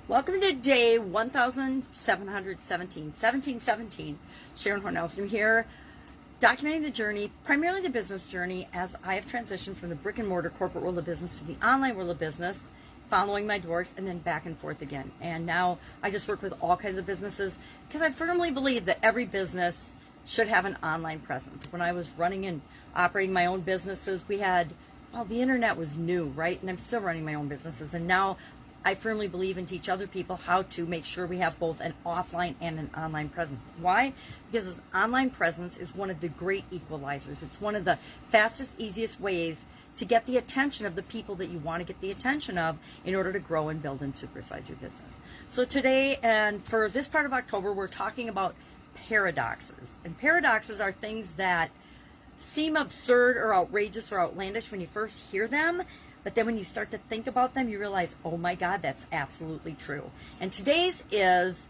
Welcome to day 1717. Sharon Horne-Ellstrom here, documenting the journey, primarily the business journey, as I have transitioned from the brick and mortar corporate world of business to the online world of business, following my divorce, and then back and forth again. And now I just work with all kinds of businesses because I firmly believe that every business should have an online presence. When I was running and operating my own businesses, we had, well, the internet was new, right? And I'm still running my own businesses. And now I firmly believe and teach other people how to make sure we have both an offline and an online presence. Why? Because an online presence is one of the great equalizers. It's one of the fastest, easiest ways to get the attention of the people that you want to get the attention of in order to grow and build and supersize your business. So today, and for this part of October, we're talking about paradoxes. And paradoxes are things that seem absurd or outrageous or outlandish when you first hear them. But then when you start to think about them, you realize, oh my God, that's absolutely true. And today's is,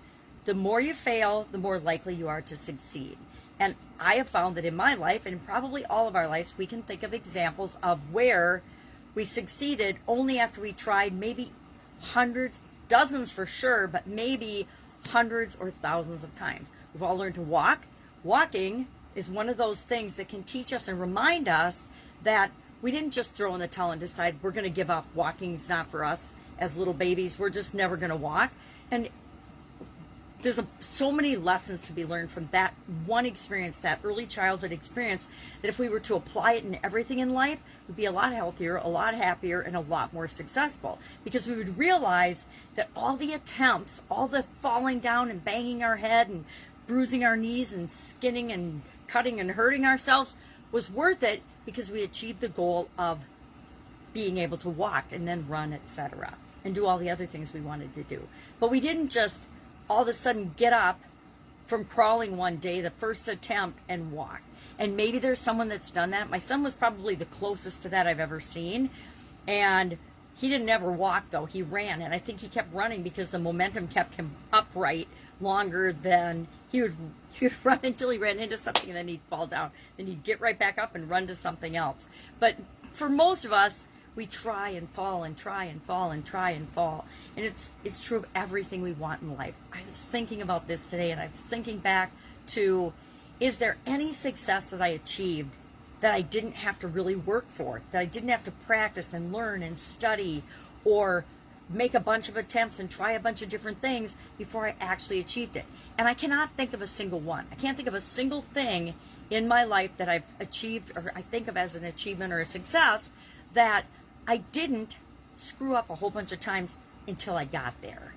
the more you fail, the more likely you are to succeed. And I have found that in my life, and probably all of our lives, we can think of examples of where we succeeded only after we tried maybe hundreds, dozens for sure, but maybe hundreds or thousands of times. We've all learned to walk. Walking is one of those things that can teach us and remind us that we didn't just throw in the towel and decide we're going to give up. Walking is not for us as little babies. We're just never going to walk. And there's so many lessons to be learned from that one experience, that early childhood experience, that if we were to apply it in everything in life, we'd be a lot healthier, a lot happier, and a lot more successful. Because we would realize that all the attempts, all the falling down and banging our head and bruising our knees and skinning and cutting and hurting ourselves was worth it, because we achieved the goal of being able to walk and then run, etc., and do all the other things we wanted to do. But we didn't just all of a sudden get up from crawling one day, the first attempt, and walk. And maybe there's someone that's done that. My son was probably the closest to that I've ever seen. And he didn't ever walk, though. He ran. And I think he kept running because the momentum kept him upright longer than he would run until he ran into something, and then he'd fall down. Then he'd get right back up and run to something else. But for most of us, we try and fall and try and fall and try and fall. And it's true of everything we want in life. I was thinking about this today, and I was thinking back to, is there any success that I achieved that I didn't have to really work for, that I didn't have to practice and learn and study or make a bunch of attempts and try a bunch of different things before I actually achieved it? And I cannot think of a single one. I can't think of a single thing in my life that I've achieved, or I think of as an achievement or a success, that I didn't screw up a whole bunch of times until I got there.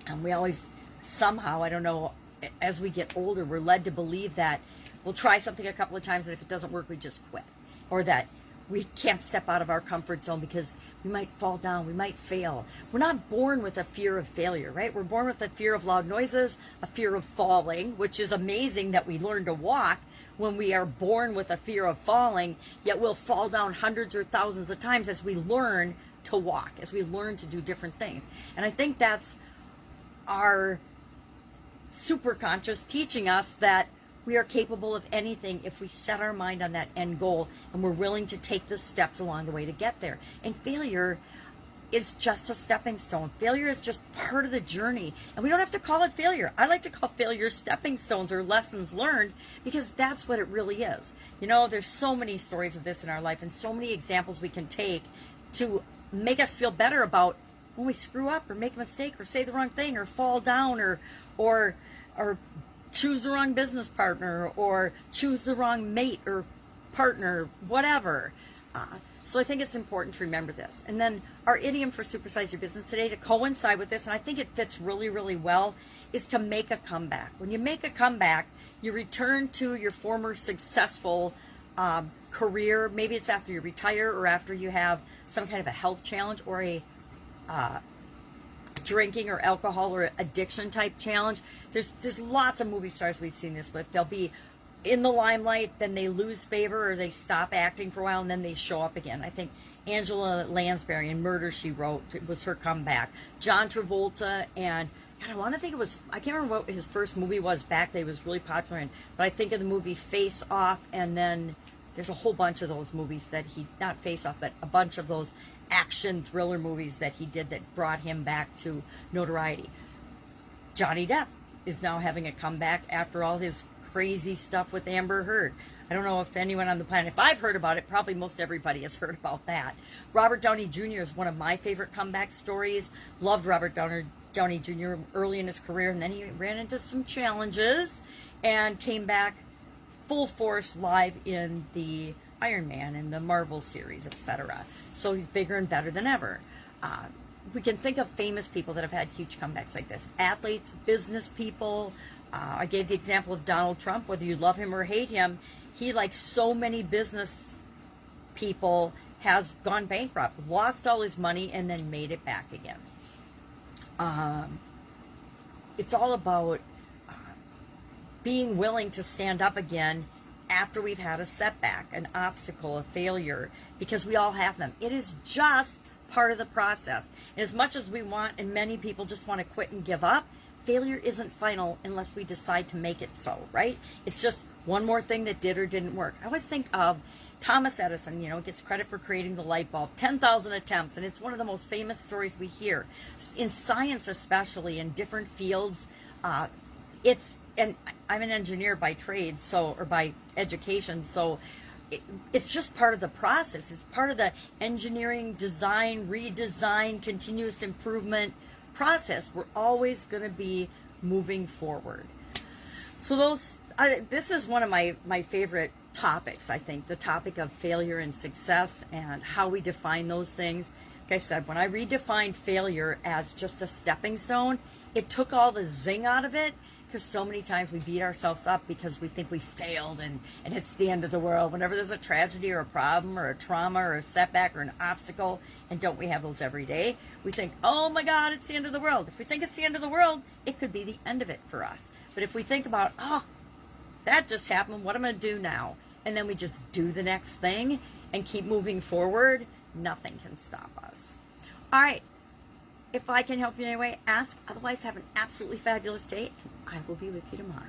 And we always, somehow, I don't know, as we get older, we're led to believe that we'll try something a couple of times, and if it doesn't work, we just quit. Or that we can't step out of our comfort zone because we might fall down, we might fail. We're not born with a fear of failure, right? We're born with a fear of loud noises, a fear of falling, which is amazing that we learn to walk when we are born with a fear of falling, yet we'll fall down hundreds or thousands of times as we learn to walk, as we learn to do different things. And I think that's our superconscious teaching us that we are capable of anything if we set our mind on that end goal and we're willing to take the steps along the way to get there. And failure is just a stepping stone. Failure is just part of the journey. And we don't have to call it failure. I like to call failure stepping stones or lessons learned, because that's what it really is. You know, there's so many stories of this in our life and so many examples we can take to make us feel better about when we screw up or make a mistake or say the wrong thing or fall down or choose the wrong business partner or choose the wrong mate or partner, whatever. So I think it's important to remember this. And then our idiom for supersize your business today, to coincide with this, and I think it fits really, really well, is to make a comeback. When you make a comeback, you return to your former successful career. Maybe it's after you retire or after you have some kind of a health challenge or a drinking or alcohol or addiction type challenge. There's lots of movie stars we've seen this with. They'll be in the limelight, then they lose favor or they stop acting for a while, and then they show up again. I think Angela Lansbury in Murder, She Wrote, it was her comeback. John Travolta, and God, I want to think it was, I can't remember what his first movie was back that he was really popular in, but I think of the movie Face Off, and then there's a whole bunch of those movies that he, not Face Off, but a bunch of those action thriller movies that he did that brought him back to notoriety. Johnny Depp is now having a comeback after all his crazy stuff with Amber Heard. I don't know if anyone on the planet, if I've heard about it, probably most everybody has heard about that. Robert Downey Jr. is one of my favorite comeback stories. Loved Robert Downey Jr. early in his career, and then he ran into some challenges and came back full force live in the Iron Man and the Marvel series, etc. So he's bigger and better than ever. We can think of famous people that have had huge comebacks like this. Athletes, business people. I gave the example of Donald Trump. Whether you love him or hate him, he, like so many business people, has gone bankrupt, lost all his money, and then made it back again. It's all about being willing to stand up again after we've had a setback, an obstacle, a failure, because we all have them. It is just part of the process. And as much as we want, and many people just want to quit and give up, failure isn't final unless we decide to make it so, right? It's just one more thing that did or didn't work. I always think of Thomas Edison, gets credit for creating the light bulb, 10,000 attempts, and it's one of the most famous stories we hear. In science, especially, in different fields, and I'm an engineer by trade, or by education, so it's just part of the process. It's part of the engineering, design, redesign, continuous improvement process. We're always going to be moving forward. So this is one of my favorite topics, I think, the topic of failure and success and how we define those things. Like I said, when I redefined failure as just a stepping stone, it took all the zing out of it, because so many times we beat ourselves up because we think we failed and it's the end of the world. Whenever there's a tragedy or a problem or a trauma or a setback or an obstacle, and don't we have those every day, we think, oh my God, it's the end of the world. If we think it's the end of the world, it could be the end of it for us. But if we think about, oh, that just happened, what am I going to do now? And then we just do the next thing and keep moving forward, nothing can stop us. All right. If I can help you in any way, ask. Otherwise, have an absolutely fabulous day, and I will be with you tomorrow.